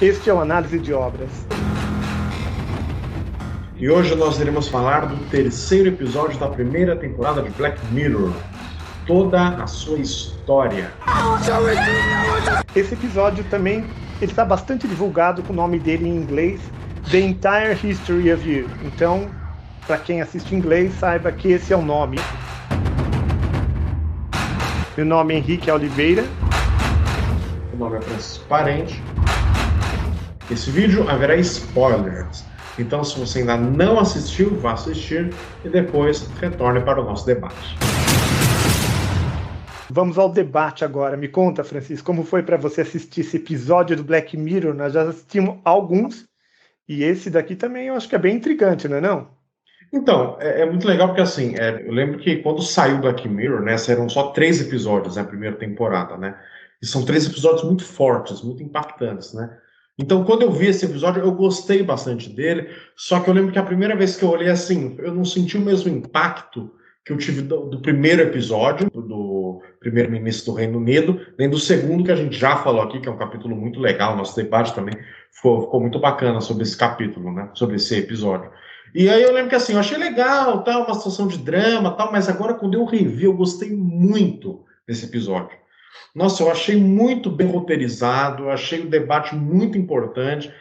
Este é o Análise de Obras. E hoje nós iremos falar do terceiro episódio da primeira temporada de Black Mirror. Toda a sua história. Esse episódio também está bastante divulgado com o nome dele em inglês, The Entire History of You. Então, para quem assiste em inglês, saiba que esse é o nome. Meu nome é Henrique Oliveira. O nome é Francisco Parente. Nesse vídeo haverá spoilers. Então, se você ainda não assistiu, vá assistir e depois retorne para o nosso debate. Vamos ao debate agora. Me conta, Francisco, como foi para você assistir esse episódio do Black Mirror? Nós já assistimos alguns, e esse daqui também eu acho que é bem intrigante, não é não? Então, é muito legal porque assim, eu lembro que quando saiu Black Mirror, né, saíram só 3 episódios na primeira temporada, né? E são 3 episódios muito fortes, muito impactantes, né? Então, quando eu vi esse episódio, eu gostei bastante dele, só que eu lembro que a primeira vez que eu olhei assim, eu não senti o mesmo impacto que eu tive do primeiro episódio, do primeiro-ministro do Reino Unido, nem do segundo que a gente já falou aqui, que é um capítulo muito legal, nosso debate também ficou muito bacana sobre esse capítulo, né, sobre esse episódio. E aí eu lembro que assim, eu achei legal, tal, uma situação de drama, tal, mas agora quando eu revi, eu gostei muito desse episódio. Nossa, eu achei muito bem roteirizado, eu achei o debate muito importante.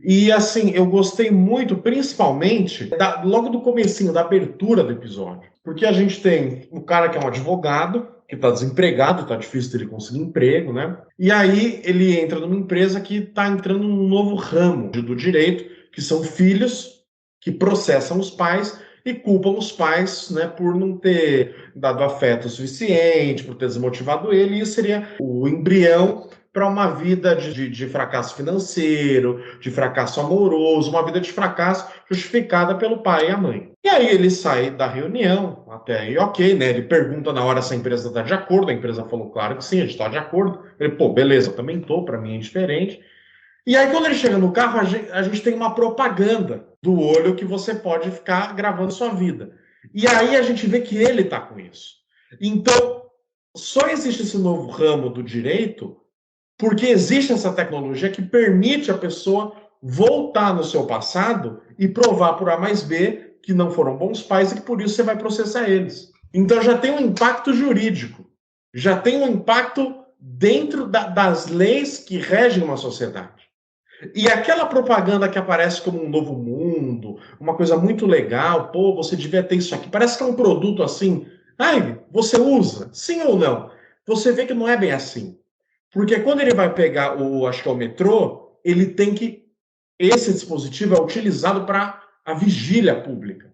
E assim, eu gostei muito, principalmente, logo do comecinho, da abertura do episódio. Porque a gente tem o cara que é um advogado, que está desempregado, está difícil dele conseguir emprego, né? E aí ele entra numa empresa que está entrando num novo ramo do direito, que são filhos que processam os pais e culpam os pais, né, por não ter dado afeto suficiente, por ter desmotivado ele, e isso seria o embrião para uma vida de fracasso financeiro, de fracasso amoroso, uma vida de fracasso justificada pelo pai e a mãe. E aí ele sai da reunião, até aí ok, né? Ele pergunta na hora se a empresa está de acordo, a empresa falou claro que sim, a gente está de acordo. Ele, pô, beleza, eu também estou, para mim é indiferente. E aí, quando ele chega no carro, a gente tem uma propaganda do olho que você pode ficar gravando sua vida. E aí a gente vê que ele está com isso. Então, só existe esse novo ramo do direito porque existe essa tecnologia que permite a pessoa voltar no seu passado e provar por A mais B que não foram bons pais e que por isso você vai processar eles. Então já tem um impacto jurídico, já tem um impacto dentro das leis que regem uma sociedade. E aquela propaganda que aparece como um novo mundo, uma coisa muito legal, pô, você devia ter isso aqui. Parece que é um produto assim. Ai, você usa? Sim ou não? Você vê que não é bem assim. Porque quando ele vai pegar acho que é o metrô, ele tem que. Esse dispositivo é utilizado para a vigília pública.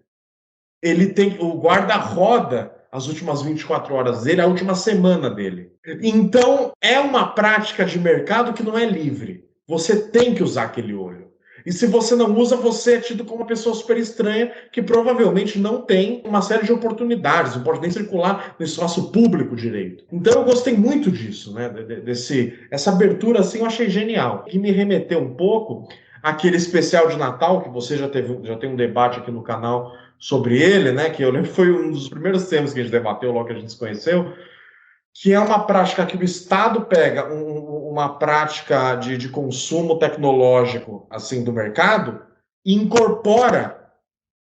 Ele tem. O guarda roda as últimas 24 horas dele, a última semana dele. Então, é uma prática de mercado que não é livre. Você tem que usar aquele olho. E se você não usa, você é tido como uma pessoa super estranha que provavelmente não tem uma série de oportunidades, não pode nem circular no espaço público direito. Então eu gostei muito disso, né? Essa abertura assim eu achei genial. Que me remeteu um pouco àquele especial de Natal, que você já tem um debate aqui no canal sobre ele, né? Que eu lembro que foi um dos primeiros temas que a gente debateu logo que a gente se conheceu, que é uma prática que o Estado pega uma prática de consumo tecnológico assim do mercado e incorpora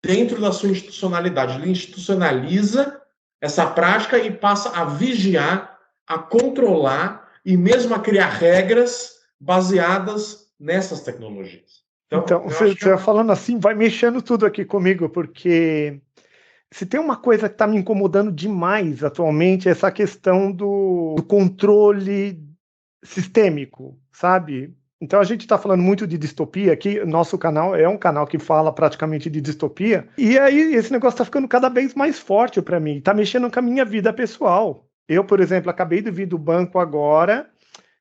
dentro da sua institucionalidade. Ele institucionaliza essa prática e passa a vigiar, a controlar e mesmo a criar regras baseadas nessas tecnologias. Então você falando assim, vai mexendo tudo aqui comigo, porque se tem uma coisa que está me incomodando demais atualmente, é essa questão do controle sistêmico, sabe? Então a gente está falando muito de distopia aqui, nosso canal é um canal que fala praticamente de distopia, e aí esse negócio está ficando cada vez mais forte para mim, está mexendo com a minha vida pessoal. Eu, por exemplo, acabei de vir do banco agora,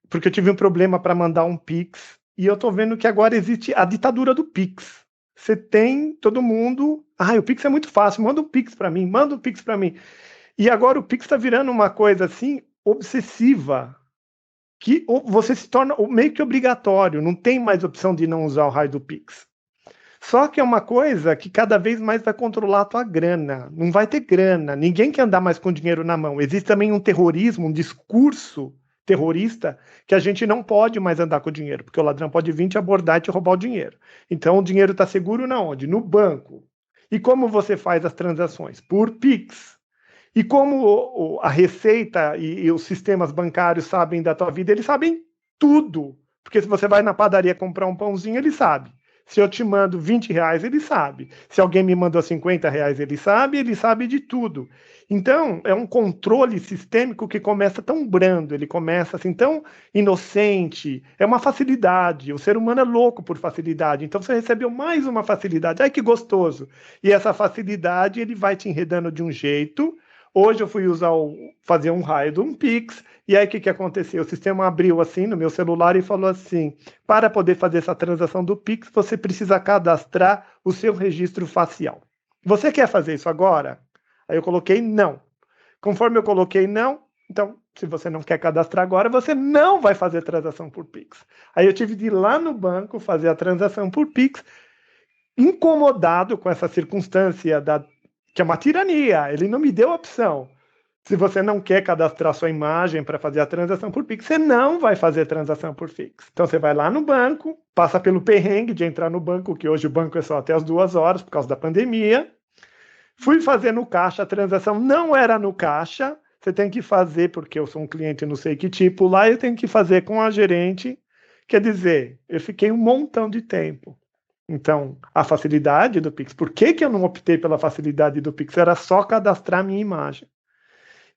porque eu tive um problema para mandar um Pix, e eu estou vendo que agora existe a ditadura do Pix. Você tem todo mundo. O Pix é muito fácil, manda um Pix para mim, manda um Pix para mim. E agora o Pix está virando uma coisa assim obsessiva, que você se torna meio que obrigatório, não tem mais opção de não usar o raio do Pix. Só que é uma coisa que cada vez mais vai controlar a tua grana. Não vai ter grana, ninguém quer andar mais com dinheiro na mão. Existe também um terrorismo, um discurso terrorista que a gente não pode mais andar com o dinheiro, porque o ladrão pode vir te abordar e te roubar o dinheiro. Então, o dinheiro está seguro na onde? No banco. E como você faz as transações? Por Pix. E como a Receita e os sistemas bancários sabem da tua vida, eles sabem tudo. Porque se você vai na padaria comprar um pãozinho, ele sabe. Se eu te mando R$ 20, ele sabe. Se alguém me mandou R$ 50, ele sabe de tudo. Então, é um controle sistêmico que começa tão brando, ele começa assim tão inocente, é uma facilidade. O ser humano é louco por facilidade. Então, você recebeu mais uma facilidade. Ai, que gostoso. E essa facilidade, ele vai te enredando de um jeito. Hoje eu fui fazer um raio de um Pix, e aí o que aconteceu? O sistema abriu assim no meu celular e falou assim: para poder fazer essa transação do Pix, você precisa cadastrar o seu registro facial. Você quer fazer isso agora? Aí eu coloquei não. Conforme eu coloquei não, então, se você não quer cadastrar agora, você não vai fazer transação por Pix. Aí eu tive de ir lá no banco fazer a transação por Pix, incomodado com essa circunstância que é uma tirania. Ele não me deu a opção. Se você não quer cadastrar sua imagem para fazer a transação por Pix, você não vai fazer transação por Pix. Então você vai lá no banco, passa pelo perrengue de entrar no banco, que hoje o banco é só até as 2 horas por causa da pandemia. Fui fazer no caixa, a transação não era no caixa. Você tem que fazer, porque eu sou um cliente não sei que tipo lá, eu tenho que fazer com a gerente. Quer dizer, eu fiquei um montão de tempo. Então, a facilidade do Pix. Por que eu não optei pela facilidade do Pix? Era só cadastrar minha imagem.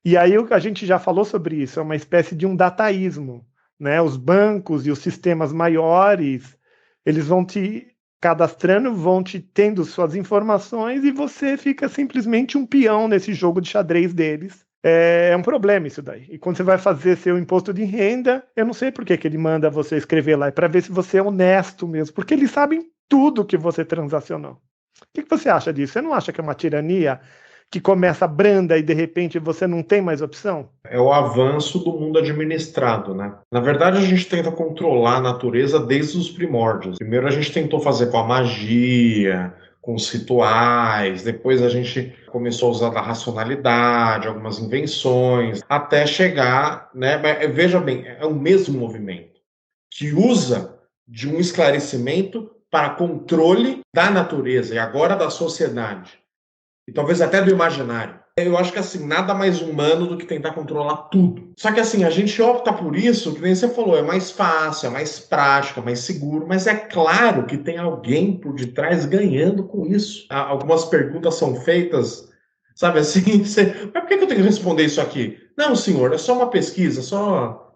E aí a gente já falou sobre isso, é uma espécie de um dataísmo, né? Os bancos e os sistemas maiores, eles vão te cadastrando, vão te tendo suas informações e você fica simplesmente um peão nesse jogo de xadrez deles. É um problema isso daí. E quando você vai fazer seu imposto de renda, eu não sei por que ele manda você escrever lá, é para ver se você é honesto mesmo, porque eles sabem tudo que você transacionou. O que você acha disso? Você não acha que é uma tirania que começa branda e de repente você não tem mais opção? É o avanço do mundo administrado, né? Na verdade, a gente tenta controlar a natureza desde os primórdios. Primeiro a gente tentou fazer com a magia, com os rituais, depois a gente começou a usar da racionalidade, algumas invenções, até chegar, né? Mas, veja bem, é o mesmo movimento que usa de um esclarecimento para controle da natureza e agora da sociedade. E talvez até do imaginário. Eu acho que, assim, nada mais humano do que tentar controlar tudo. Só que, assim, a gente opta por isso, que nem você falou, é mais fácil, é mais prático, é mais seguro, mas é claro que tem alguém por detrás ganhando com isso. Algumas perguntas são feitas, sabe assim, mas por que eu tenho que responder isso aqui? Não, senhor, é só uma pesquisa, só...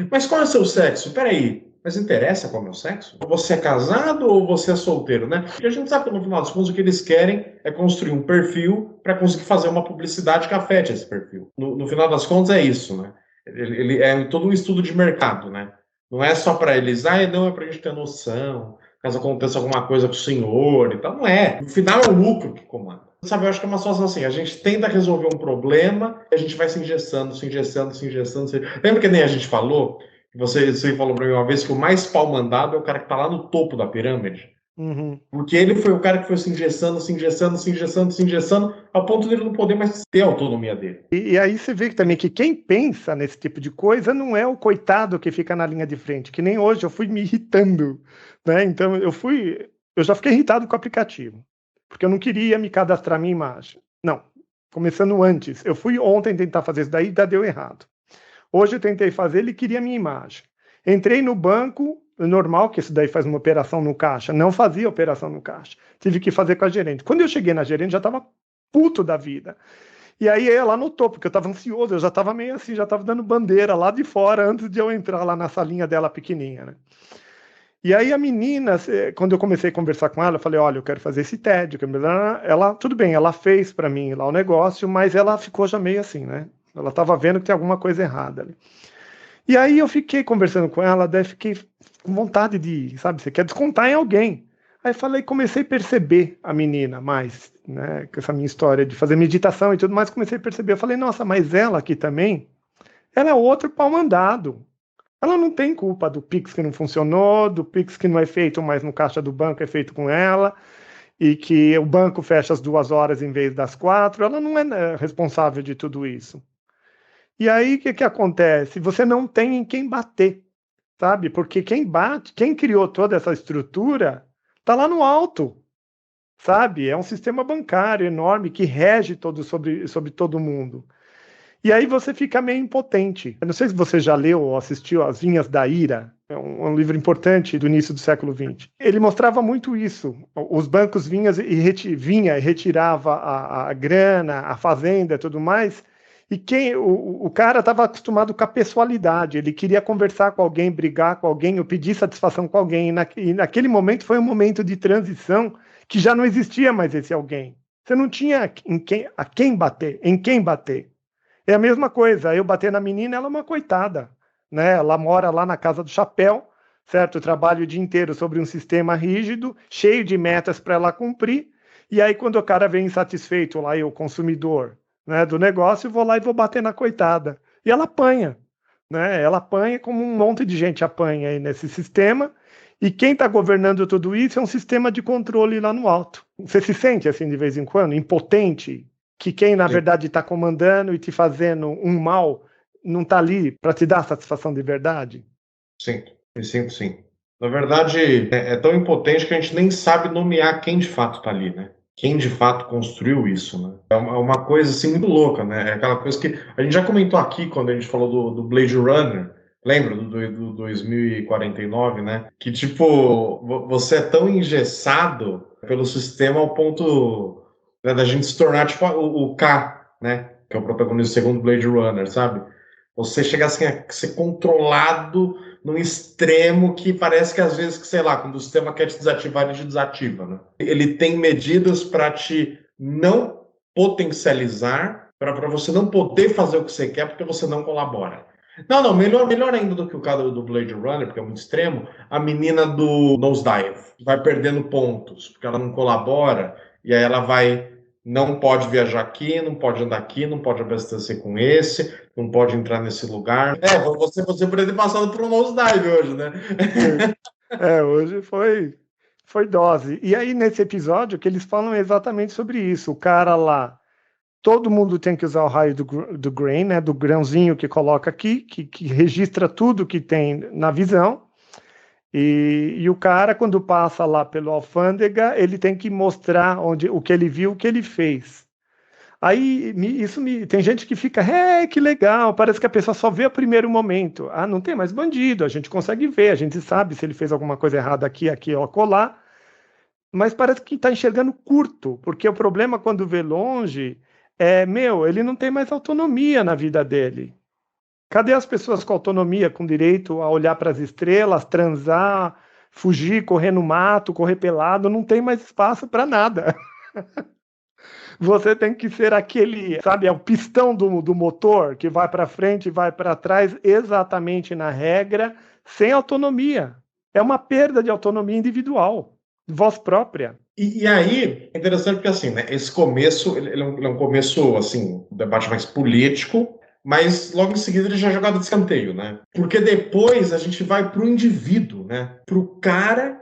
Mas qual é o seu sexo? Peraí, mas interessa qual é o meu sexo? Você é casado ou você é solteiro, né? Porque a gente sabe que no final das contas o que eles querem é construir um perfil para conseguir fazer uma publicidade que afete esse perfil. No final das contas é isso, né? Ele é todo um estudo de mercado, né? Não é só para eles, não, é para a gente ter noção, caso aconteça alguma coisa com o senhor e tal. Não é. No final é o lucro que comanda. Sabe, eu acho que é uma situação assim, a gente tenta resolver um problema e a gente vai se engessando, se engessando, se engessando. Lembra que nem a gente falou? Você falou para mim uma vez que o mais pau mandado é o cara que está lá no topo da pirâmide. Uhum. Porque ele foi o cara que foi se engessando, se engessando, se engessando, se engessando, ao ponto dele não poder mais ter a autonomia dele. E aí você vê também que quem pensa nesse tipo de coisa não é o coitado que fica na linha de frente, que nem hoje eu fui me irritando, né? Então eu já fiquei irritado com o aplicativo, porque eu não queria me cadastrar minha imagem. Não, começando antes. Eu fui ontem tentar fazer isso daí e deu errado. Hoje eu tentei fazer, ele queria minha imagem. Entrei no banco, normal que isso daí faz uma operação no caixa, não fazia operação no caixa. Tive que fazer com a gerente. Quando eu cheguei na gerente, já estava puto da vida. E aí ela notou, porque eu estava ansioso, eu já estava meio assim, já estava dando bandeira lá de fora antes de eu entrar lá na salinha dela pequenininha, né? E aí a menina, quando eu comecei a conversar com ela, eu falei, olha, eu quero fazer esse TED. Ela, tudo bem, ela fez para mim lá o negócio, mas ela ficou já meio assim, né? Ela estava vendo que tem alguma coisa errada ali. E aí eu fiquei conversando com ela, daí fiquei com vontade de, sabe, você quer descontar em alguém. Aí comecei a perceber a menina mais, né, com essa minha história de fazer meditação e tudo mais, comecei a perceber. Eu falei, nossa, mas ela aqui também, ela é outro pau mandado. Ela não tem culpa do Pix que não funcionou, do Pix que não é feito mais no caixa do banco, é feito com ela, e que o banco fecha às 2 horas em vez das 4. Ela não é responsável de tudo isso. E aí, o que acontece? Você não tem em quem bater, sabe? Porque quem bate, quem criou toda essa estrutura, está lá no alto, sabe? É um sistema bancário enorme que rege sobre todo mundo. E aí você fica meio impotente. Eu não sei se você já leu ou assistiu As Vinhas da Ira, é um livro importante do início do século XX. Ele mostrava muito isso. Os bancos vinham e retirava a grana, a fazenda e tudo mais, e o cara estava acostumado com a pessoalidade, ele queria conversar com alguém, brigar com alguém, ou pedir satisfação com alguém, e naquele momento foi um momento de transição que já não existia mais esse alguém. Você não tinha a quem bater, em quem bater. É a mesma coisa, eu bater na menina, ela é uma coitada, né? Ela mora lá na Casa do Chapéu, certo? Trabalho o dia inteiro sobre um sistema rígido, cheio de metas para ela cumprir, e aí quando o cara vem insatisfeito lá, o consumidor, né, do negócio, eu vou lá e vou bater na coitada. E ela apanha, né? Ela apanha como um monte de gente apanha aí nesse sistema, e quem está governando tudo isso é um sistema de controle lá no alto. Você se sente assim de vez em quando, impotente? Que quem, na verdade, está comandando e te fazendo um mal não está ali para te dar satisfação de verdade? Sim, me sinto sim. Na verdade, é tão impotente que a gente nem sabe nomear quem de fato está ali, né? Quem de fato construiu isso, né? É uma coisa assim muito louca, né? É aquela coisa que a gente já comentou aqui quando a gente falou do Blade Runner. Lembra do 2049, né? Que tipo, você é tão engessado pelo sistema ao ponto, né, da gente se tornar tipo o K, né? Que é o protagonista do segundo Blade Runner, sabe? Você chega assim a ser controlado num extremo que parece que às vezes, que, sei lá, quando o sistema quer te desativar, ele te desativa, né? Ele tem medidas para te não potencializar, para você não poder fazer o que você quer porque você não colabora. Não, melhor ainda do que o caso do Blade Runner, porque é muito extremo, a menina do Nosedive vai perdendo pontos, porque ela não colabora, e aí ela não pode viajar aqui, não pode andar aqui, não pode abastecer com esse, não pode entrar nesse lugar. Você poderia ter passado por um nosedive hoje, né? Hoje foi dose. E aí, nesse episódio, que eles falam exatamente sobre isso. O cara lá, todo mundo tem que usar o raio do grain, né, do grãozinho que coloca aqui, que registra tudo que tem na visão. E o cara, quando passa lá pelo alfândega, ele tem que mostrar o que ele viu, o que ele fez. Aí tem gente que fica, que legal, parece que a pessoa só vê o primeiro momento. Ah, não tem mais bandido, a gente consegue ver, a gente sabe se ele fez alguma coisa errada aqui ou acolá, mas parece que está enxergando curto, porque o problema quando vê longe ele não tem mais autonomia na vida dele. Cadê as pessoas com autonomia, com direito a olhar para as estrelas, transar, fugir, correr no mato, correr pelado? Não tem mais espaço para nada. Você tem que ser aquele, sabe, é o pistão do motor que vai para frente e vai para trás exatamente na regra, sem autonomia. É uma perda de autonomia individual, de voz própria. E aí, é interessante porque, assim, né, esse começo, ele é um começo, assim, um debate mais político, mas logo em seguida ele já é jogado de escanteio, né? Porque depois a gente vai para o indivíduo, né? Para o cara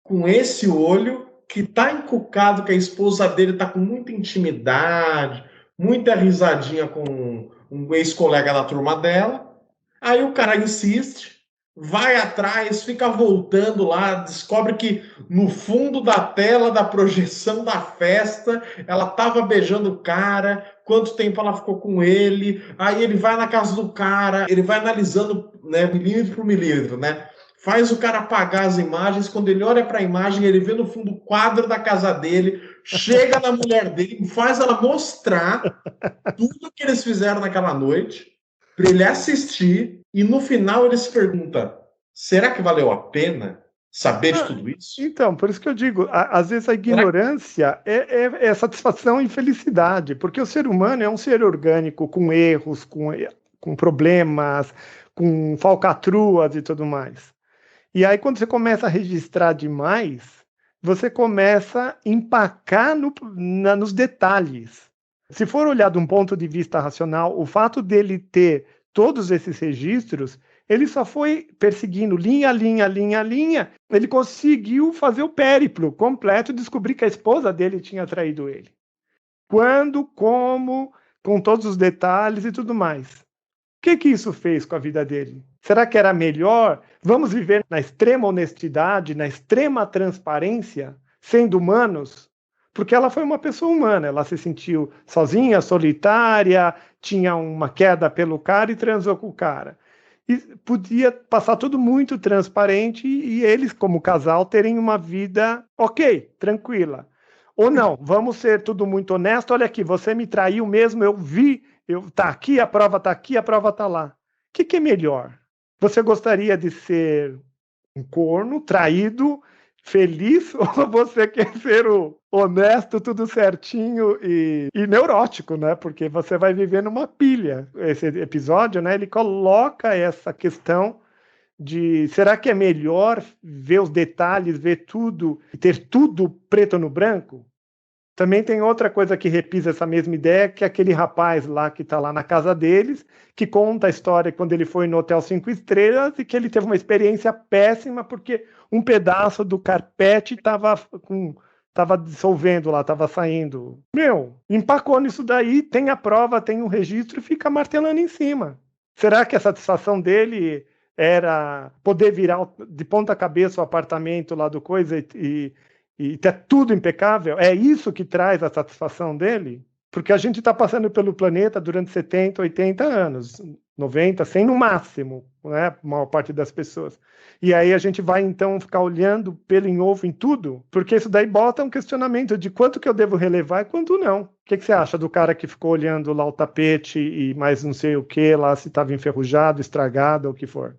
com esse olho que tá encucado, que a esposa dele tá com muita intimidade, muita risadinha com um ex-colega da turma dela. Aí o cara insiste, vai atrás, fica voltando lá, descobre que no fundo da tela da projeção da festa, ela tava beijando o cara, quanto tempo ela ficou com ele. Aí ele vai na casa do cara, ele vai analisando, né, milímetro por milímetro, né? Faz o cara apagar as imagens. Quando ele olha para a imagem, ele vê no fundo o quadro da casa dele, chega na mulher dele, faz ela mostrar tudo que eles fizeram naquela noite, para ele assistir, e no final ele se pergunta: será que valeu a pena saber de tudo isso? Então, por isso que eu digo, às vezes a ignorância é satisfação e felicidade, porque o ser humano é um ser orgânico, com erros, com problemas, com falcatruas e tudo mais. E aí, quando você começa a registrar demais, você começa a empacar nos detalhes. Se for olhar de um ponto de vista racional, o fato dele ter todos esses registros, ele só foi perseguindo linha, linha, linha, linha. Ele conseguiu fazer o périplo completo e descobrir que a esposa dele tinha traído ele. Quando, como, com todos os detalhes e tudo mais. que isso fez com a vida dele? Será que era melhor? Vamos viver na extrema honestidade, na extrema transparência, sendo humanos? Porque ela foi uma pessoa humana, ela se sentiu sozinha, solitária, tinha uma queda pelo cara e transou com o cara. E podia passar tudo muito transparente e eles, como casal, terem uma vida ok, tranquila. Ou não, vamos ser tudo muito honesto. Olha aqui, você me traiu mesmo, eu vi, tá aqui, a prova tá aqui, a prova tá lá. O que é melhor? Você gostaria de ser um corno, traído, feliz, ou você quer ser o honesto, tudo certinho e neurótico, né? Porque você vai viver numa pilha. Esse episódio, né? Ele coloca essa questão de será que é melhor ver os detalhes, ver tudo e ter tudo preto no branco? Também tem outra coisa que repisa essa mesma ideia, que é aquele rapaz lá que está lá na casa deles, que conta a história quando ele foi no Hotel 5 Estrelas e que ele teve uma experiência péssima porque um pedaço do carpete estava dissolvendo lá, estava saindo. Meu, empacou nisso daí, tem a prova, tem um registro e fica martelando em cima. Será que a satisfação dele era poder virar de ponta cabeça o apartamento lá do coisa e tá tudo impecável? É isso que traz a satisfação dele? Porque a gente está passando pelo planeta durante 70, 80 anos, 90, 100 no máximo, né? A maior parte das pessoas. E aí a gente vai então ficar olhando pelo em ovo em tudo, porque isso daí bota um questionamento de quanto que eu devo relevar e quanto não. O que você acha do cara que ficou olhando lá o tapete e mais não sei o que lá, se estava enferrujado, estragado ou o que for?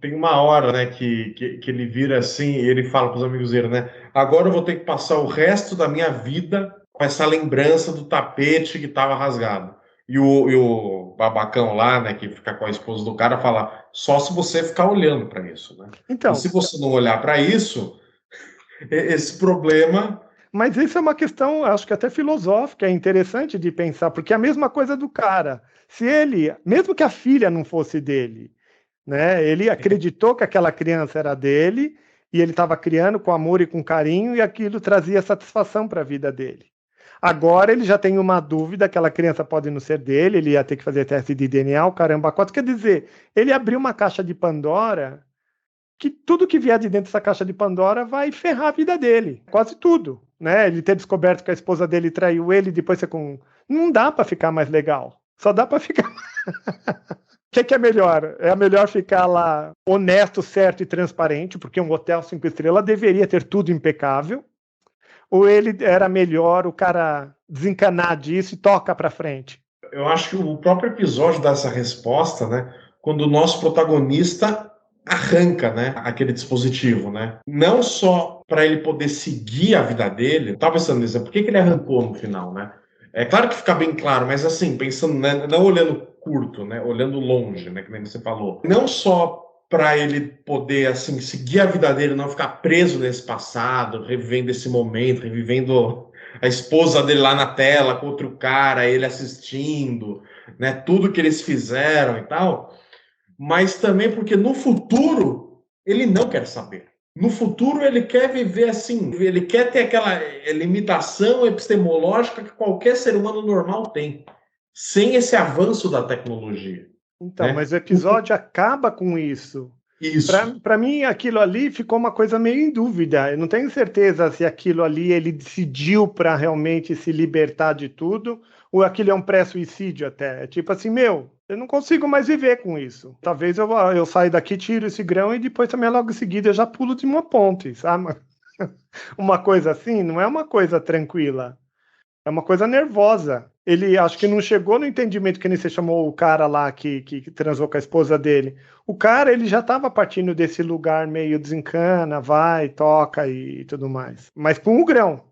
Tem uma hora, né, que ele vira assim, e ele fala para os amigos dele, né? Agora eu vou ter que passar o resto da minha vida com essa lembrança do tapete que estava rasgado. E o babacão lá, né, que fica com a esposa do cara, fala: só se você ficar olhando para isso, né? E Então, se você não olhar para isso, esse problema. mas isso é uma questão, acho que até filosófica, é interessante de pensar, porque é a mesma coisa do cara. Se ele, mesmo que a filha não fosse dele, né, ele acreditou que aquela criança era dele e ele estava criando com amor e com carinho e aquilo trazia satisfação para a vida dele. Agora ele já tem uma dúvida, aquela criança pode não ser dele, ele ia ter que fazer teste de DNA, o caramba, quatro. Quer dizer, ele abriu uma caixa de Pandora que tudo que vier de dentro dessa caixa de Pandora vai ferrar a vida dele, quase tudo, né? Ele ter descoberto que a esposa dele traiu ele, depois você com não dá para ficar mais legal. Só dá para ficar. O que é melhor? É melhor ficar lá honesto, certo e transparente, porque um hotel 5 estrelas deveria ter tudo impecável. Ou ele era melhor o cara desencanar disso e toca para frente? Eu acho que o próprio episódio dá essa resposta, né? Quando o nosso protagonista arranca, né, aquele dispositivo, né? Não só para ele poder seguir a vida dele. Eu tava pensando nisso, por que ele arrancou no final, né? É claro que fica bem claro, mas assim, pensando, né, não olhando curto, né, olhando longe, né, que nem você falou. Não só para ele poder assim seguir a vida dele, não ficar preso nesse passado, revivendo esse momento, revivendo a esposa dele lá na tela com outro cara, ele assistindo, né, tudo que eles fizeram e tal, mas também porque no futuro ele não quer saber. No futuro ele quer viver assim, ele quer ter aquela limitação epistemológica que qualquer ser humano normal tem, sem esse avanço da tecnologia, Então, né? mas o episódio acaba com isso. Isso. Para mim, aquilo ali ficou uma coisa meio em dúvida. Eu não tenho certeza se aquilo ali ele decidiu para realmente se libertar de tudo, ou aquilo é um pré-suicídio até. É tipo assim, meu, eu não consigo mais viver com isso. Talvez eu saia daqui, tiro esse grão e depois também logo em seguida eu já pulo de uma ponte, sabe? Uma coisa assim não é uma coisa tranquila. É uma coisa nervosa. Ele acho que não chegou no entendimento que nem você chamou o cara lá que transou com a esposa dele. O cara, ele já estava partindo desse lugar meio desencana, vai, toca e tudo mais. Mas com o grão.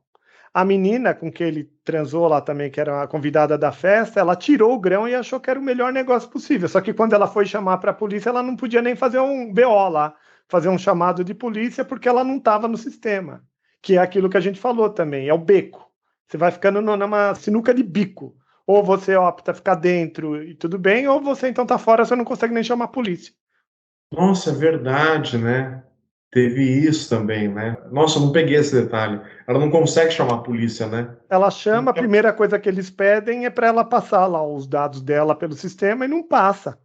A menina com que ele transou lá também, que era a convidada da festa, ela tirou o grão e achou que era o melhor negócio possível. Só que quando ela foi chamar para a polícia, ela não podia nem fazer um BO lá, fazer um chamado de polícia, porque ela não estava no sistema. Que é aquilo que a gente falou também, é o beco. Você vai ficando numa sinuca de bico. Ou você opta ficar dentro e tudo bem, ou você então tá fora, você não consegue nem chamar a polícia. Nossa, é verdade, né? Teve isso também, né? Nossa, eu não peguei esse detalhe. Ela não consegue chamar a polícia, né? Ela chama, a primeira coisa que eles pedem é para ela passar lá os dados dela pelo sistema e não passa.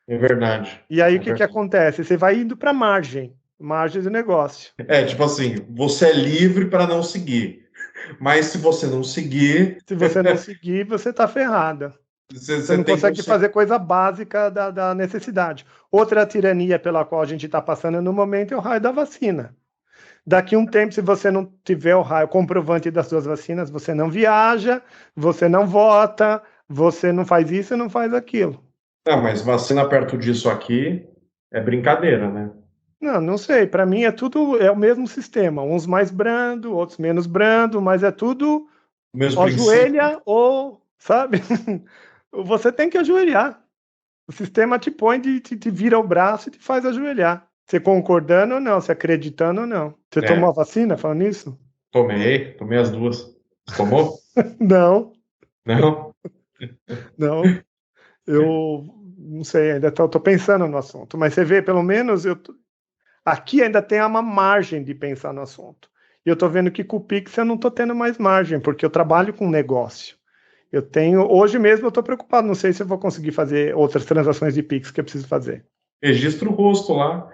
É verdade. E aí É o que verdade. acontece? Você vai indo para margem do negócio. É, tipo assim, você é livre para não seguir. Mas se você não seguir, Se você não seguir, você está ferrada. Você você não tem consegue fazer consequência. coisa básica da necessidade. Outra tirania pela qual a gente está passando no momento é o raio da vacina. Daqui a um tempo, se você não tiver o raio comprovante das suas vacinas, você não viaja, você não vota, você não faz isso e não faz aquilo. Ah, mas vacina perto disso aqui é brincadeira, né? Não, não sei. Para mim é o mesmo sistema. Uns mais brando, outros menos brando, mas é tudo O mesmo princípio. ajoelha ou, sabe? Você tem que ajoelhar. O sistema te põe, te vira o braço e te faz ajoelhar. Você concordando ou não, você acreditando ou não. Você tomou a É, vacina falando isso? tomei as duas. Você tomou? Não, Não? não. Eu não sei, ainda tô pensando no assunto. Mas você vê, pelo menos aqui ainda tem uma margem de pensar no assunto. E eu tô vendo que com o Pix eu não tô tendo mais margem, porque eu trabalho com negócio. Hoje mesmo eu tô preocupado, não sei se eu vou conseguir fazer outras transações de Pix que eu preciso fazer. Registra o rosto lá.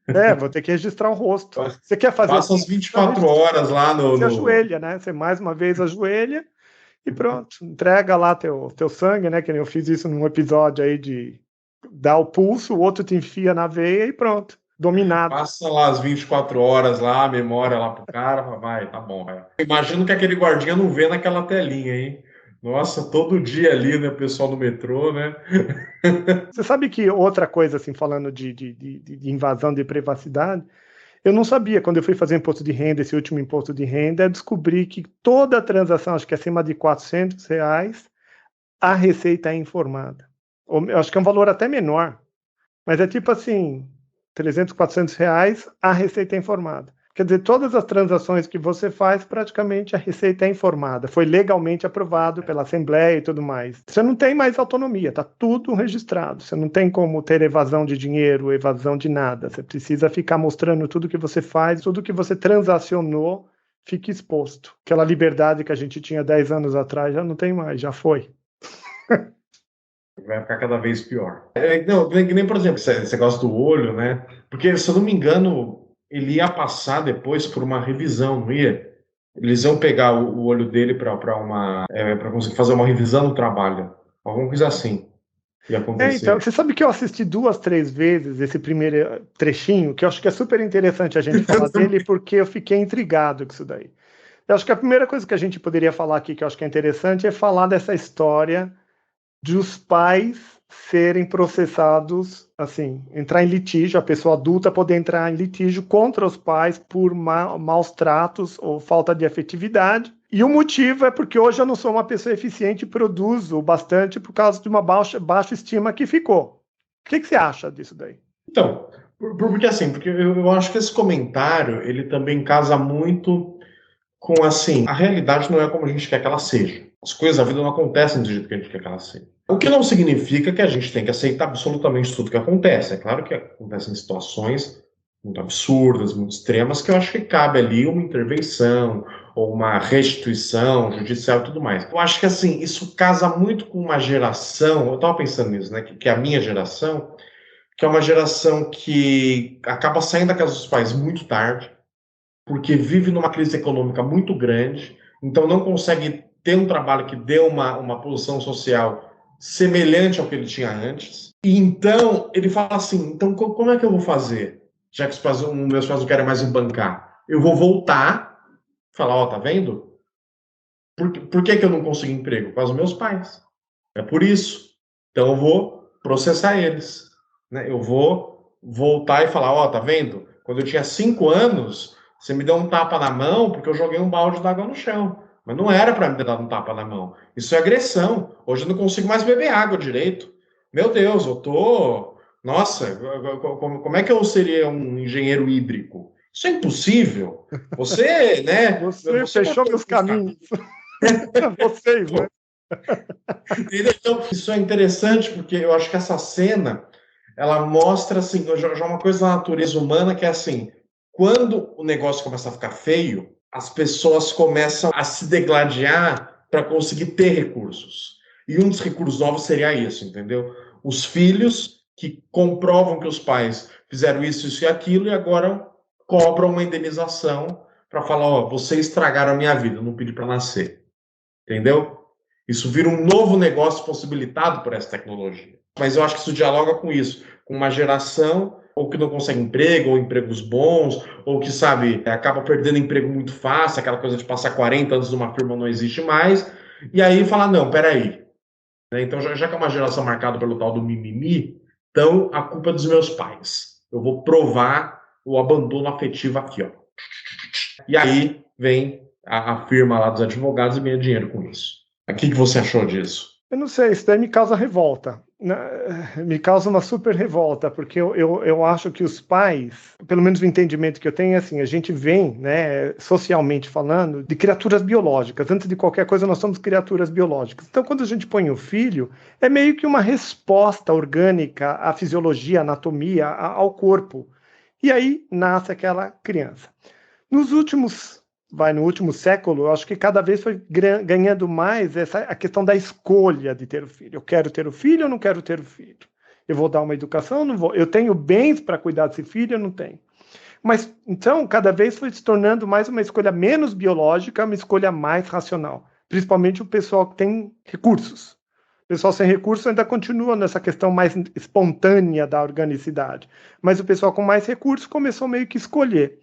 É, vou ter que registrar o rosto. Você quer fazer o Passa as Pix? vinte e Não quatro registra. horas lá Você ajoelha, né? Você mais uma vez ajoelha e pronto. Entrega lá teu sangue, né? Que nem eu fiz isso num episódio aí de dar o pulso, o outro te enfia na veia e pronto. Dominado. Passa lá as 24 horas lá, a memória lá pro cara, vai, tá bom, vai. Imagino que aquele guardinha não vê naquela telinha, hein? Nossa, todo dia ali, né, o pessoal no metrô, né? Você sabe que outra coisa, assim, falando de invasão de privacidade, eu não sabia, quando eu fui fazer imposto de renda, esse último imposto de renda, eu descobri que toda transação, acho que é acima de R$ 400, a Receita é informada. Eu acho que é um valor até menor, mas é tipo assim, 300, R$ 400, a Receita é informada. Quer dizer, todas as transações que você faz, praticamente a Receita é informada. Foi legalmente aprovado pela Assembleia e tudo mais. Você não tem mais autonomia, está tudo registrado. Você não tem como ter evasão de dinheiro, evasão de nada. Você precisa ficar mostrando tudo que você faz, tudo que você transacionou, fica exposto. Aquela liberdade que a gente tinha 10 anos atrás já não tem mais, já foi. Vai ficar cada vez pior. Não, que nem, por exemplo, esse negócio do olho, né? Porque, se eu não me engano, ele ia passar depois por uma revisão, não ia? Eles iam pegar o olho dele para conseguir fazer uma revisão no trabalho. Alguma coisa assim ia Então, acontecer. você sabe que eu assisti 2, 3 vezes esse primeiro trechinho, que eu acho que é super interessante a gente falar dele, porque eu fiquei intrigado com isso daí. Eu acho que a primeira coisa que a gente poderia falar aqui, que eu acho que é interessante, é falar dessa história de os pais serem processados, assim, entrar em litígio, a pessoa adulta poder entrar em litígio contra os pais por maus tratos ou falta de afetividade. E o motivo é porque hoje eu não sou uma pessoa eficiente e produzo bastante por causa de uma baixa estima que ficou. O que você acha disso daí? Então, porque assim, porque eu acho que esse comentário ele também casa muito com assim, a realidade não é como a gente quer que ela seja. As coisas da vida não acontecem do jeito que a gente quer que ela seja. O que não significa que a gente tem que aceitar absolutamente tudo que acontece. É claro que acontecem situações muito absurdas, muito extremas, que eu acho que cabe ali uma intervenção ou uma restituição judicial e tudo mais. Eu acho que assim, isso casa muito com uma geração, eu estava pensando nisso, né, que é a minha geração, que é uma geração que acaba saindo da casa dos pais muito tarde, porque vive numa crise econômica muito grande, então não consegue ter um trabalho que dê uma posição social semelhante ao que ele tinha antes. E então ele fala assim: então como é que eu vou fazer? Já que os meus pais não querem mais me bancar, eu vou voltar, falar: ó, tá vendo? Por que eu não consigo emprego? Com os meus pais. É por isso. Então eu vou processar eles. Né? Eu vou voltar e falar: ó, tá vendo? Quando eu tinha 5 anos, você me deu um tapa na mão porque eu joguei um balde d'água no chão. Mas não era para me dar um tapa na mão. Isso é agressão. Hoje eu não consigo mais beber água direito. Meu Deus, eu tô. Nossa, como é que eu seria um engenheiro hídrico? Isso é impossível. Você, né? Você Você fechou cortou meus meus caminhos. Vocês, né? Então, isso é interessante porque eu acho que essa cena ela mostra assim, já uma coisa da natureza humana que é assim, Quando o negócio começa a ficar feio, as pessoas começam a se degladiar para conseguir ter recursos. E um dos recursos novos seria isso, entendeu? Os filhos que comprovam que os pais fizeram isso e aquilo e agora cobram uma indenização para falar, ó, vocês estragaram a minha vida, eu não pedi para nascer. Entendeu? Isso vira um novo negócio possibilitado por essa tecnologia. Mas eu acho que isso dialoga com isso, com uma geração ou que não consegue emprego, ou empregos bons, ou que, sabe, acaba perdendo emprego muito fácil, aquela coisa de passar 40 anos numa firma não existe mais, e aí fala, não, peraí. Então, já que é uma geração marcada pelo tal do mimimi, então a culpa é dos meus pais. Eu vou provar o abandono afetivo aqui, ó. E aí vem a firma lá dos advogados e ganha dinheiro com isso. O que você achou disso? Eu não sei, isso daí me causa revolta. Me causa uma super revolta, porque eu acho que os pais, pelo menos o entendimento que eu tenho, é assim, a gente vem, né, socialmente falando, de criaturas biológicas. Antes de qualquer coisa, nós somos criaturas biológicas. Então, quando a gente põe o filho, é meio que uma resposta orgânica à fisiologia, à anatomia, ao corpo. E aí nasce aquela criança. No último século, eu acho que cada vez foi ganhando mais a questão da escolha de ter o filho. Eu quero ter o filho ou não quero ter o filho? Eu vou dar uma educação ou não vou? Eu tenho bens para cuidar desse filho ou não tenho? Mas, então, cada vez foi se tornando mais uma escolha menos biológica, uma escolha mais racional. Principalmente o pessoal que tem recursos. O pessoal sem recursos ainda continua nessa questão mais espontânea da organicidade. Mas o pessoal com mais recursos começou meio que escolher.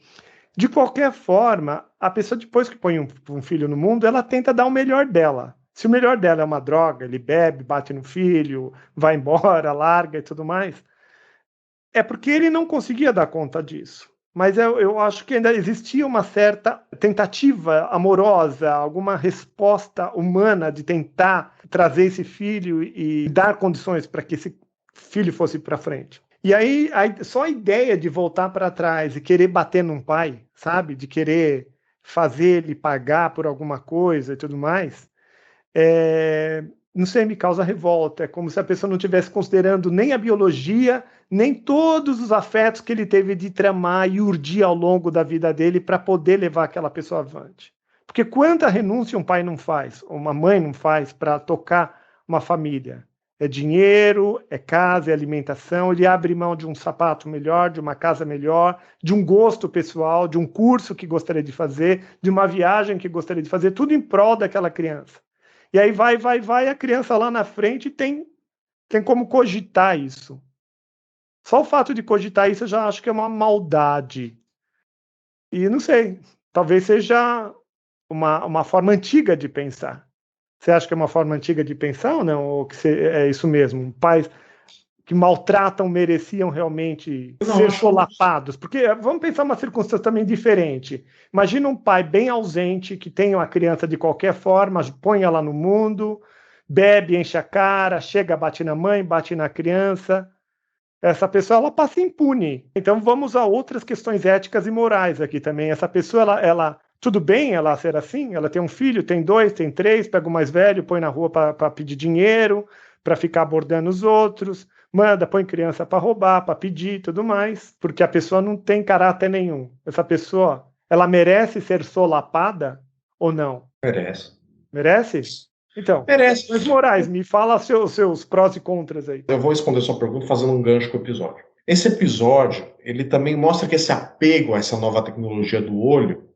De qualquer forma, a pessoa, depois que põe um filho no mundo, ela tenta dar o melhor dela. Se o melhor dela é uma droga, ele bebe, bate no filho, vai embora, larga e tudo mais, é porque ele não conseguia dar conta disso. Mas eu acho que ainda existia uma certa tentativa amorosa, alguma resposta humana de tentar trazer esse filho e dar condições para que esse filho fosse para frente. E aí, só a ideia de voltar para trás e querer bater num pai, sabe? De querer fazer ele pagar por alguma coisa e tudo mais, não sei, me causa revolta. É como se a pessoa não estivesse considerando nem a biologia, nem todos os afetos que ele teve de tramar e urdir ao longo da vida dele para poder levar aquela pessoa avante. Porque quanta renúncia um pai não faz, ou uma mãe não faz para tocar uma família? É dinheiro, é casa, é alimentação, ele abre mão de um sapato melhor, de uma casa melhor, de um gosto pessoal, de um curso que gostaria de fazer, de uma viagem que gostaria de fazer, tudo em prol daquela criança. E aí vai, a criança lá na frente tem como cogitar isso. Só o fato de cogitar isso eu já acho que é uma maldade. E não sei, talvez seja uma forma antiga de pensar. Você acha que é uma forma antiga de pensar ou não? Ou que é isso mesmo? Pais que maltratam mereciam realmente ser solapados? Porque vamos pensar uma circunstância também diferente. Imagina um pai bem ausente que tem uma criança de qualquer forma, põe ela no mundo, bebe, enche a cara, chega, bate na mãe, bate na criança. Essa pessoa ela passa impune. Então vamos a outras questões éticas e morais aqui também. Essa pessoa ela tudo bem ela ser assim? Ela tem um filho, tem 2, tem 3, pega o mais velho, põe na rua para pedir dinheiro, para ficar abordando os outros, põe criança para roubar, para pedir e tudo mais, porque a pessoa não tem caráter nenhum. Essa pessoa, ela merece ser solapada ou não? Merece. Merece? Então, merece. Mas Moraes, me fala seus prós e contras aí. Eu vou responder sua pergunta fazendo um gancho com o episódio. Esse episódio, ele também mostra que esse apego a essa nova tecnologia do olho,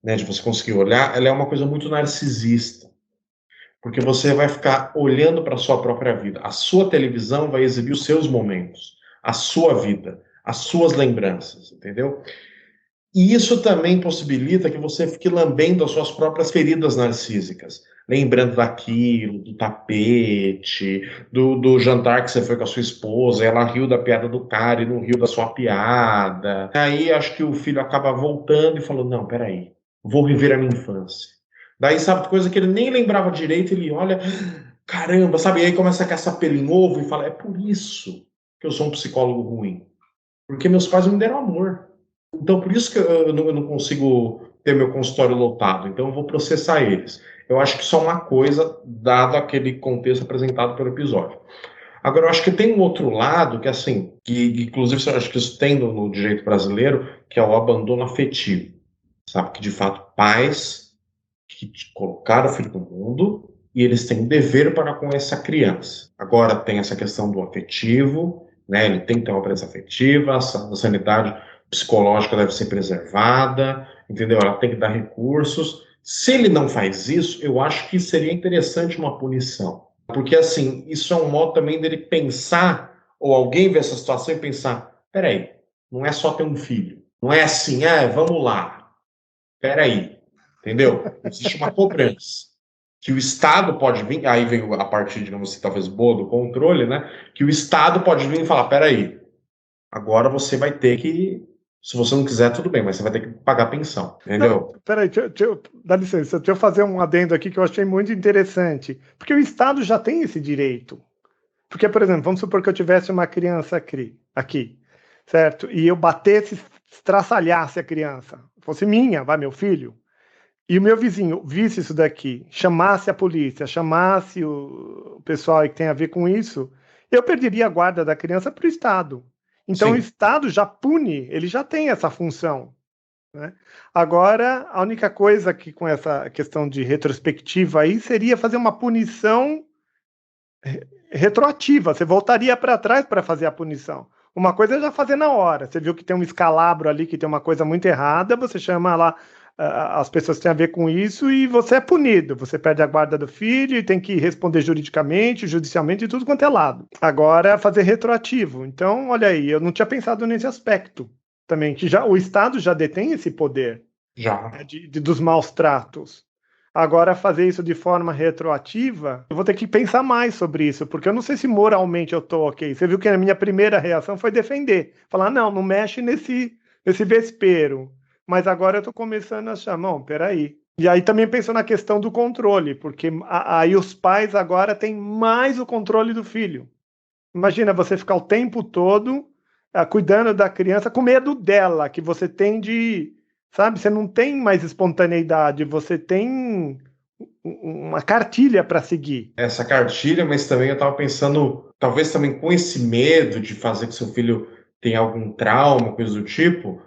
né, de você conseguir olhar, ela é uma coisa muito narcisista. Porque você vai ficar olhando para a sua própria vida. A sua televisão vai exibir os seus momentos, a sua vida, as suas lembranças, entendeu? E isso também possibilita que você fique lambendo as suas próprias feridas narcísicas. Lembrando daquilo, do tapete, do jantar que você foi com a sua esposa, ela riu da piada do cara e não riu da sua piada. Aí acho que o filho acaba voltando e falou, não, peraí, vou viver a minha infância. Daí, sabe, coisa que ele nem lembrava direito, ele olha, caramba, sabe? E aí começa a caçar pelo em ovo e fala, é por isso que eu sou um psicólogo ruim. Porque meus pais não me deram amor. Então, por isso que eu não consigo ter meu consultório lotado. Então, eu vou processar eles. Eu acho que isso é uma coisa, dado aquele contexto apresentado pelo episódio. Agora, eu acho que tem um outro lado que, assim, que inclusive eu acho que isso tem no direito brasileiro, que é o abandono afetivo, sabe? Que, de fato, pais que colocaram o filho no mundo e eles têm um dever para com essa criança. Agora, tem essa questão do afetivo, né? Ele tem que ter uma presença afetiva, a sanidade psicológica deve ser preservada, entendeu? Ela tem que dar recursos. Se ele não faz isso, eu acho que seria interessante uma punição. Porque, assim, isso é um modo também dele pensar, ou alguém ver essa situação e pensar: peraí, não é só ter um filho. Não é assim, vamos lá. Peraí, entendeu? Existe uma cobrança. Que o Estado pode vir, aí vem a parte, digamos assim, talvez boa do controle, né? Que o Estado pode vir e falar: peraí, agora você vai ter que. Se você não quiser, tudo bem, mas você vai ter que pagar pensão, Não, entendeu? peraí, dá licença, deixa eu fazer um adendo aqui que eu achei muito interessante. Porque o Estado já tem esse direito. Porque, por exemplo, vamos supor que eu tivesse uma criança aqui, certo? E eu batesse, estraçalhasse a criança, fosse minha, vai, meu filho, e o meu vizinho visse isso daqui, chamasse a polícia, chamasse o pessoal que tem a ver com isso, eu perderia a guarda da criança para o Estado. Então o Sim, Estado já pune, ele já tem essa função, né? Agora, a única coisa que com essa questão de retrospectiva aí seria fazer uma punição retroativa, você voltaria para trás para fazer a punição. Uma coisa é já fazer na hora. Você viu que tem um escalabro ali, que tem uma coisa muito errada, você chama lá as pessoas que têm a ver com isso e você é punido. Você perde a guarda do filho e tem que responder juridicamente, judicialmente e tudo quanto é lado. Agora, fazer retroativo. Então, olha aí, eu não tinha pensado nesse aspecto também, que já o Estado já detém esse poder, já. né, dos maus tratos. Agora, fazer isso de forma retroativa, eu vou ter que pensar mais sobre isso, porque eu não sei se moralmente eu tô ok. Você viu que a minha primeira reação foi defender. Falar, não, não mexe nesse vespeiro. Mas agora eu tô começando a achar, não, peraí. E aí também pensou na questão do controle, porque aí os pais agora têm mais o controle do filho. Imagina você ficar o tempo todo cuidando da criança com medo dela, que você tem de, sabe, você não tem mais espontaneidade, você tem uma cartilha para seguir. Essa cartilha, mas também eu estava pensando, talvez também com esse medo de fazer que seu filho tenha algum trauma, coisa do tipo,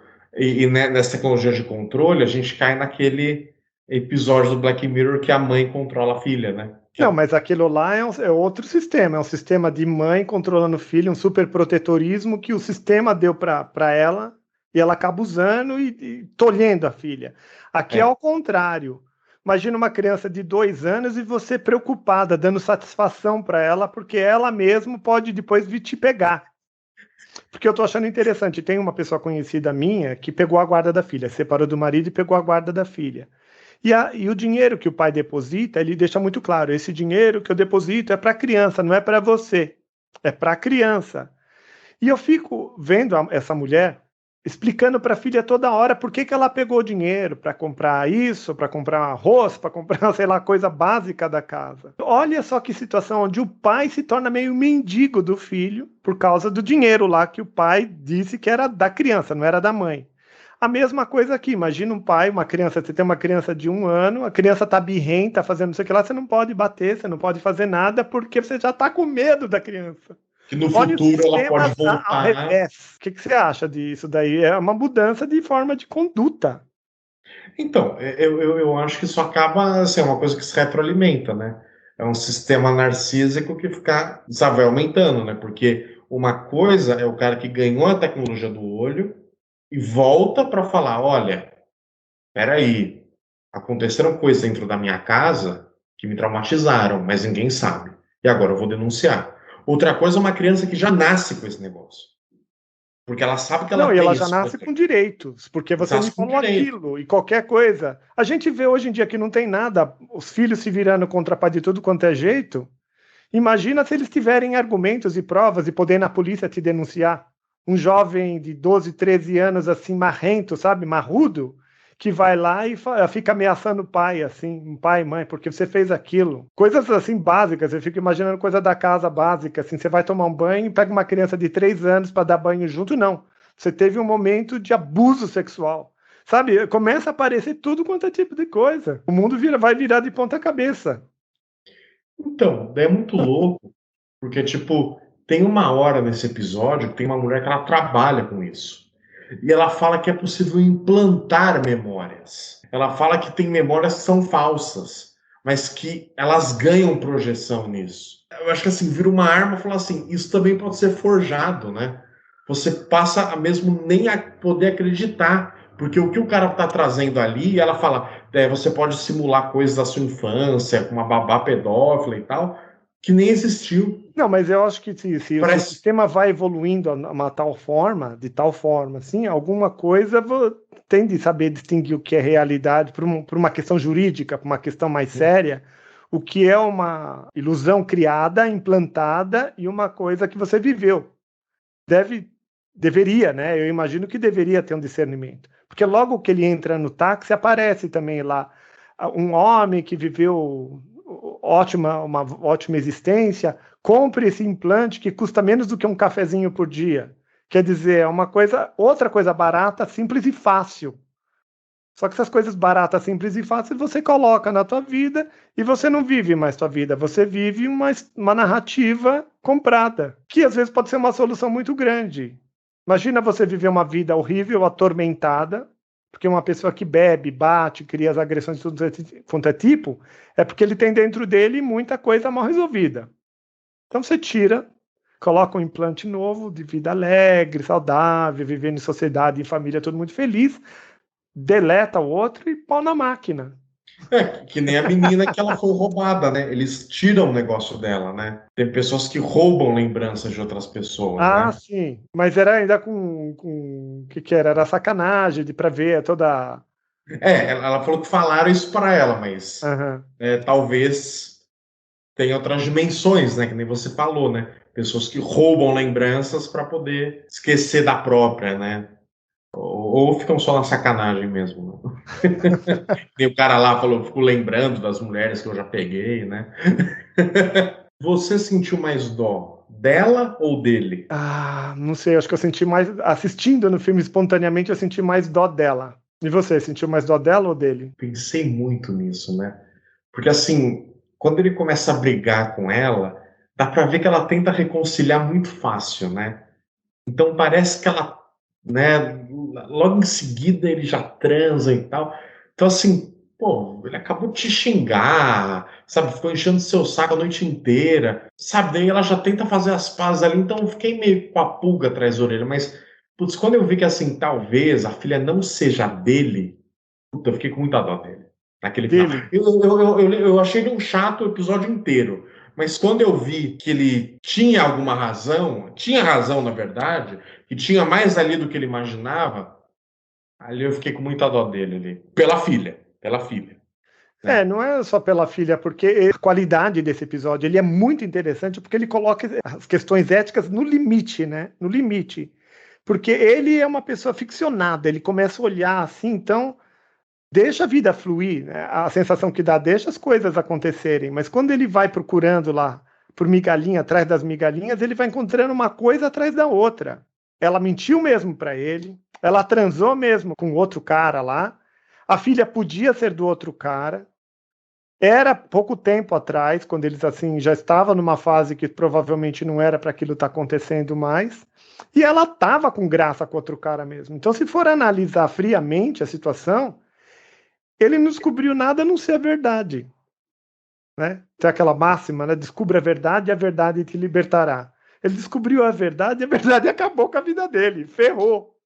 nessa tecnologia de controle, a gente cai naquele episódio do Black Mirror que a mãe controla a filha, né? Não, mas aquilo lá é outro sistema, é um sistema de mãe controlando o filho, um superprotetorismo que o sistema deu para ela e ela acaba usando e tolhendo a filha. Aqui é É, ao contrário. Imagina uma criança de 2 anos e você preocupada, dando satisfação para ela, porque ela mesma pode depois vir te pegar. Porque eu estou achando interessante. Tem uma pessoa conhecida minha que pegou a guarda da filha, separou do marido e pegou a guarda da filha. E o dinheiro que o pai deposita, ele deixa muito claro: esse dinheiro que eu deposito é para a criança, não é para você, é para a criança. E eu fico vendo essa mulher explicando para a filha toda hora por que ela pegou o dinheiro para comprar isso, para comprar arroz, para comprar, sei lá, coisa básica da casa. Olha só que situação onde o pai se torna meio mendigo do filho por causa do dinheiro lá que o pai disse que era da criança, não era da mãe. A mesma coisa aqui, imagina um pai, uma criança, você tem uma criança de 1 ano, a criança tá birrenta, fazendo não sei o que lá, você não pode bater, você não pode fazer nada, porque você já tá com medo da criança. que no Olha o futuro ela sistema pode ao voltar. revés. O que você acha disso daí? É uma mudança de forma de conduta. Então, eu acho que isso acaba, assim, é uma coisa que se retroalimenta, né? É um sistema narcísico que fica, sabe, vai aumentando, né? Porque uma coisa é o cara que ganhou a tecnologia do olho e volta para falar: olha, peraí, aconteceram coisas dentro da minha casa que me traumatizaram, mas ninguém sabe. E agora eu vou denunciar. Outra coisa é uma criança que já nasce com esse negócio, porque ela sabe que Não, ela e ela tem já esse nasce poder. com direitos, porque você me Nasce com falou direito. aquilo, e qualquer coisa. A gente vê hoje em dia que não tem nada, os filhos se virando contra pai de tudo quanto é jeito. Imagina se eles tiverem argumentos e provas e poder na polícia te denunciar. Um jovem de 12, 13 anos, assim, marrento, sabe, marrudo, que vai lá e fica ameaçando o pai, assim, um pai e mãe, porque você fez aquilo. Coisas, assim, básicas, eu fico imaginando coisa da casa básica, assim, você vai tomar um banho e pega uma criança de 3 anos para dar banho junto, não. Você teve um momento de abuso sexual. Sabe, começa a aparecer tudo quanto é tipo de coisa. O mundo vai virar de ponta cabeça. Então, é muito louco, porque, tipo, Tem uma hora nesse episódio que tem uma mulher que ela trabalha com isso. E ela fala que é possível implantar memórias. Ela fala que tem memórias que são falsas, mas que elas ganham projeção nisso. Eu acho que assim, vira uma arma e fala assim, isso também pode ser forjado, né? Você passa a mesmo nem a poder acreditar. Porque o que o cara está trazendo ali, ela fala, você pode simular coisas da sua infância, com uma babá pedófila e tal, que nem existiu. Não, mas eu acho que se o Parece. sistema vai evoluindo a uma tal forma, de tal forma, assim, alguma coisa tem de saber distinguir o que é realidade por uma questão jurídica, por uma questão mais séria, o que é uma ilusão criada, implantada e uma coisa que você viveu. Deveria, né? Eu imagino que deveria ter um discernimento. Porque logo que ele entra no táxi, aparece também lá um homem que viveu uma ótima existência, compre esse implante que custa menos do que um cafezinho por dia. Quer dizer, é outra coisa barata, simples e fácil. Só que essas coisas baratas, simples e fáceis, você coloca na tua vida e você não vive mais tua vida. Você vive uma narrativa comprada, que às vezes pode ser uma solução muito grande. Imagina você viver uma vida horrível, atormentada, porque uma pessoa que bebe, bate, cria as agressões de tudo quanto é tipo, é porque ele tem dentro dele muita coisa mal resolvida. Então você tira, coloca um implante novo de vida alegre, saudável, vivendo em sociedade, em família, todo mundo feliz, deleta o outro e pau na máquina. Que nem a menina que ela foi roubada, né? Eles tiram o negócio dela, né? Tem pessoas que roubam lembranças de outras pessoas, Ah, né? sim. Mas era ainda com o que era? Era sacanagem de para ver toda. Ela falou que falaram isso para ela, mas Aham. talvez tenha outras dimensões, né? Que nem você falou, né? Pessoas que roubam lembranças para poder esquecer da própria, né? Ou ficam só na sacanagem mesmo. Né? E o cara lá falou, ficou lembrando das mulheres que eu já peguei, né? Você sentiu mais dó dela ou dele? Ah, não sei, acho que eu senti mais. Assistindo no filme espontaneamente, eu senti mais dó dela. E você, sentiu mais dó dela ou dele? Pensei muito nisso, né? Porque assim, quando ele começa a brigar com ela, dá pra ver que ela tenta reconciliar muito fácil, né? Então parece que ela, né, logo em seguida ele já transa e tal. Então assim, pô, ele acabou de te xingar, sabe? Ficou enchendo seu saco a noite inteira, sabe? Daí ela já tenta fazer as pazes ali, então eu fiquei meio com a pulga atrás da orelha, mas putz, quando eu vi que assim, talvez a filha não seja dele, puta, eu fiquei com muita dó dele. Naquele final. Dele? Eu achei ele um chato o episódio inteiro. Mas quando eu vi que ele tinha alguma razão, tinha razão na verdade, e tinha mais ali do que ele imaginava, ali eu fiquei com muita dó dele ali. Pela filha, É, né? não é só pela filha, porque a qualidade desse episódio ele é muito interessante porque ele coloca as questões éticas no limite, né? No limite. Porque ele é uma pessoa ficcionada, ele começa a olhar assim, então deixa a vida fluir, né? A sensação que dá, deixa as coisas acontecerem, mas quando ele vai procurando lá por migalhinha atrás das migalhinhas, ele vai encontrando uma coisa atrás da outra. Ela mentiu mesmo para ele, ela transou mesmo com outro cara lá, a filha podia ser do outro cara. Era pouco tempo atrás, quando eles assim já estavam numa fase que provavelmente não era para aquilo estar acontecendo mais, e ela estava com graça com outro cara mesmo. Então, se for analisar friamente a situação, ele não descobriu nada a não ser a verdade, né? Tem aquela máxima, né? Descubra a verdade e a verdade te libertará. Ele descobriu a verdade e a verdade acabou com a vida dele, ferrou.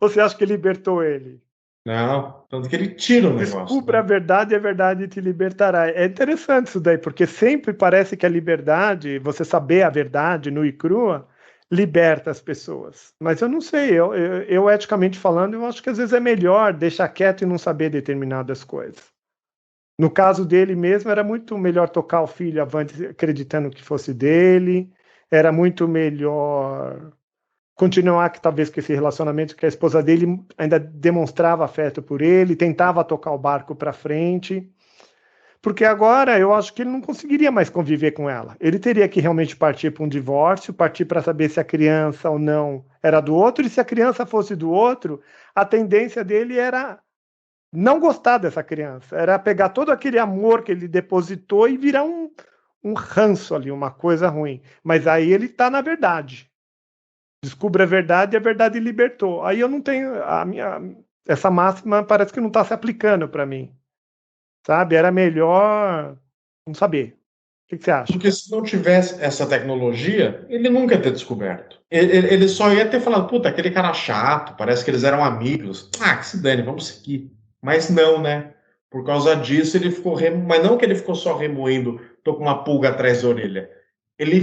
Ou você acha que libertou ele? Não, tanto que ele tira o negócio, Descubra a né? verdade e a verdade te libertará. É interessante isso daí, porque sempre parece que a liberdade, você saber a verdade nua e crua, liberta as pessoas. Mas eu não sei, eu eticamente falando, eu acho que às vezes é melhor deixar quieto e não saber determinadas coisas. No caso dele mesmo, era muito melhor tocar o filho avante acreditando que fosse dele, era muito melhor continuar que talvez com esse relacionamento que a esposa dele ainda demonstrava afeto por ele, tentava tocar o barco para frente, porque agora eu acho que ele não conseguiria mais conviver com ela. Ele teria que realmente partir para um divórcio, partir para saber se a criança ou não era do outro, e se a criança fosse do outro, a tendência dele era não gostar dessa criança, era pegar todo aquele amor que ele depositou e virar um ranço ali, uma coisa ruim. Mas aí ele tá na verdade. Descubra a verdade e a verdade libertou. Aí eu não tenho essa máxima parece que não está se aplicando para mim, sabe? Era melhor não saber. O que você acha? Porque se não tivesse essa tecnologia, ele nunca ia ter descoberto. Ele só ia ter falado, puta, aquele cara chato, parece que eles eram amigos. Ah, que se dane, vamos seguir. Mas não, né? Por causa disso, ele ficou mas não que ele ficou só remoendo, tô com uma pulga atrás da orelha. Ele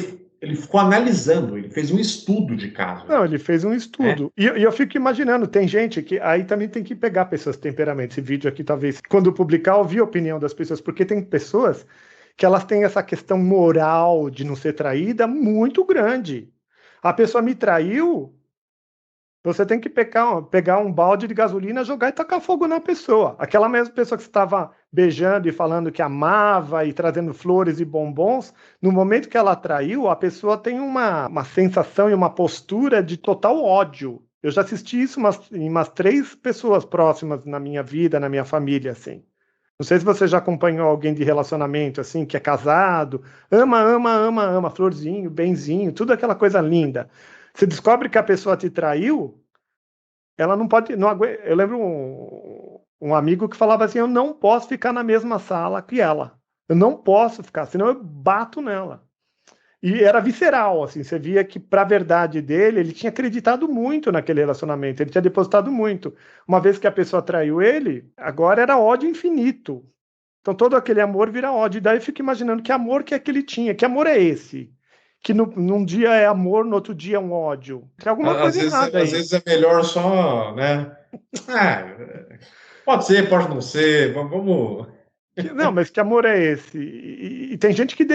ficou analisando, ele fez um estudo de caso. Não, ele fez um Né? estudo. E eu fico imaginando, tem gente que aí também tem que pegar pessoas temperamentos. Esse vídeo aqui, talvez, quando publicar, ouvir a opinião das pessoas, porque tem pessoas que elas têm essa questão moral de não ser traída muito grande. A pessoa me traiu, você tem que pegar um balde de gasolina, jogar e tacar fogo na pessoa. Aquela mesma pessoa que você estava beijando e falando que amava e trazendo flores e bombons, no momento que ela traiu, a pessoa tem uma sensação e uma postura de total ódio. Eu já assisti isso em umas 3 pessoas próximas na minha vida, na minha família, assim. Não sei se você já acompanhou alguém de relacionamento, assim, que é casado, ama, ama, ama, ama, florzinho, benzinho, tudo aquela coisa linda. Você descobre que a pessoa te traiu, ela não pode. Não eu lembro um amigo que falava assim: eu não posso ficar na mesma sala que ela. Eu não posso ficar, senão eu bato nela. E era visceral, assim, você via que, para a verdade dele, ele tinha acreditado muito naquele relacionamento, ele tinha depositado muito. Uma vez que a pessoa traiu ele, agora era ódio infinito. Então todo aquele amor vira ódio. E daí eu fico imaginando que amor que é que ele tinha, que amor é esse? Que num dia é amor, no outro dia é um ódio. Tem alguma coisa errada Às aí. vezes é melhor só, né? Ah, pode ser, pode não ser, vamos. Não, mas que amor é esse? E tem gente que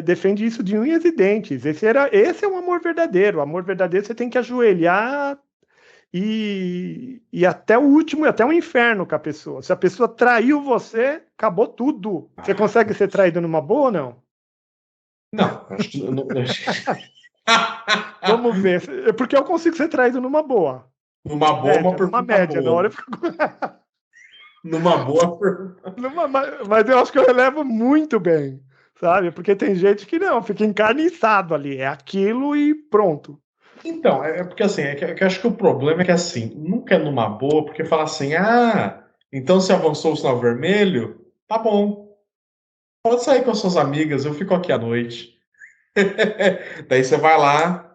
defende isso de unhas e dentes. Esse é um amor verdadeiro. O amor verdadeiro você tem que ajoelhar e até o último, até o inferno com a pessoa. Se a pessoa traiu você, acabou tudo. Você consegue ser traído numa boa ou não? Não, acho que. Vamos ver. Porque eu consigo ser traído numa boa. Numa boa, Média, uma numa pergunta média. Na hora boa. eu fico... Numa boa pergunta. mas eu acho que eu relevo muito bem, sabe? Porque tem gente que não, fica encarniçado ali. É aquilo e pronto. Então, é porque assim, é que eu acho que o problema é que assim, nunca é numa boa, porque fala assim, ah, então você avançou o sinal vermelho? Tá bom. Pode sair com as suas amigas, eu fico aqui à noite. Daí você vai lá,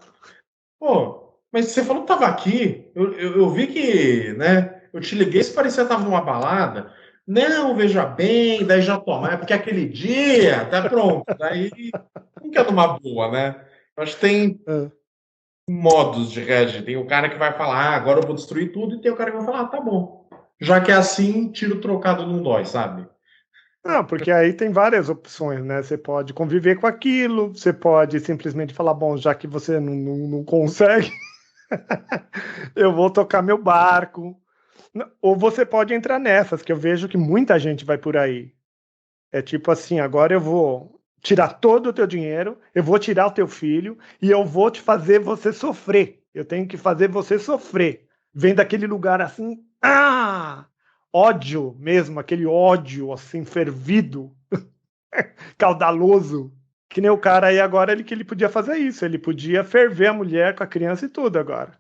pô, mas você falou que tava aqui, eu vi que, né, eu te liguei, se parecia que tava numa balada. Não, veja bem, daí já toma, é porque aquele dia, tá pronto, daí nunca é numa boa, né? Eu acho que tem É. modos de reagir. Tem o cara que vai falar, ah, agora eu vou destruir tudo, e tem o cara que vai falar, ah, tá bom. Já que é assim, tiro trocado não dói, sabe? Não, porque aí tem várias opções, né? Você pode conviver com aquilo, você pode simplesmente falar, bom, já que você não consegue, eu vou tocar meu barco. Ou você pode entrar nessas, que eu vejo que muita gente vai por aí. É tipo assim, agora eu vou tirar todo o teu dinheiro, eu vou tirar o teu filho e eu vou te fazer você sofrer. Eu tenho que fazer você sofrer. Vem daquele lugar assim, ódio mesmo, aquele ódio assim fervido, caudaloso. Que nem o cara aí agora, que ele podia fazer isso, ele podia ferver a mulher com a criança e tudo agora.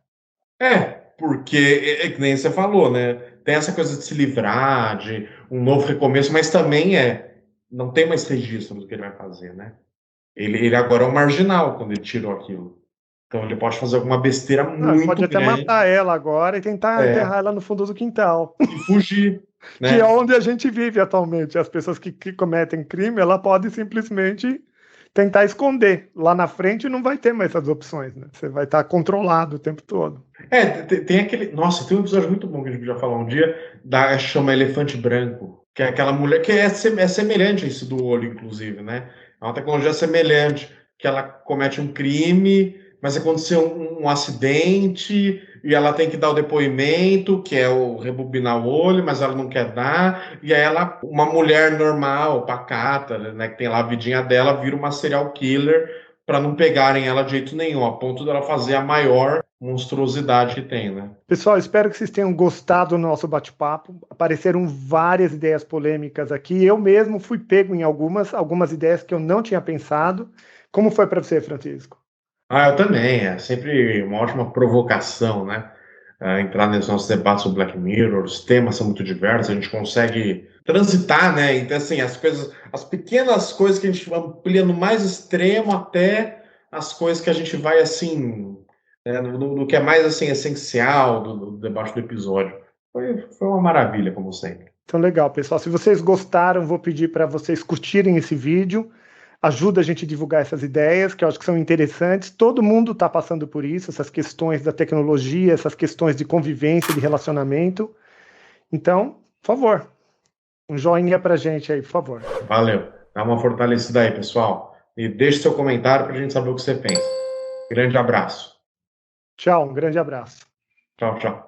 É, porque é que nem você falou, né? Tem essa coisa de se livrar, de um novo recomeço, mas também não tem mais registro do que ele vai fazer, né? Ele agora é um marginal quando ele tirou aquilo. Então ele pode fazer alguma besteira Não, ele pode muito até matar grande, ela agora e tentar enterrar ela no fundo do quintal. e fugir, Que é né? onde a gente vive atualmente. As pessoas que cometem crime, ela pode simplesmente tentar esconder. Lá na frente não vai ter mais essas opções, né? Você vai estar controlado o tempo todo. Tem aquele. Nossa, tem um episódio muito bom que a gente podia falar um dia, chama Elefante Branco, que é aquela mulher que é semelhante a isso do olho, inclusive, né? É uma tecnologia semelhante, que ela comete um crime, mas aconteceu um acidente, e ela tem que dar o depoimento, que é o rebobinar o olho, mas ela não quer dar, e aí ela, uma mulher normal, pacata, né, que tem lá a vidinha dela, vira uma serial killer para não pegarem ela de jeito nenhum, a ponto dela fazer a maior monstruosidade que tem, né? Pessoal, espero que vocês tenham gostado do nosso bate-papo. Apareceram várias ideias polêmicas aqui. Eu mesmo fui pego em algumas ideias que eu não tinha pensado. Como foi para você, Francisco? Eu também. É sempre uma ótima provocação, né? Entrar nesses nossos debates sobre Black Mirror. Os temas são muito diversos, a gente consegue transitar, né? Então, assim, as pequenas coisas que a gente amplia no mais extremo até as coisas que a gente vai, assim, no que é mais, assim, essencial do debate do episódio. Foi uma maravilha, como sempre. Então, legal, pessoal. Se vocês gostaram, vou pedir para vocês curtirem esse vídeo. Ajuda a gente a divulgar essas ideias, que eu acho que são interessantes. Todo mundo está passando por isso, essas questões da tecnologia, essas questões de convivência, de relacionamento. Então, por favor, um joinha para a gente aí, por favor. Valeu. Dá uma fortalecida aí, pessoal. E deixe seu comentário para a gente saber o que você pensa. Grande abraço. Tchau, um grande abraço. Tchau, tchau.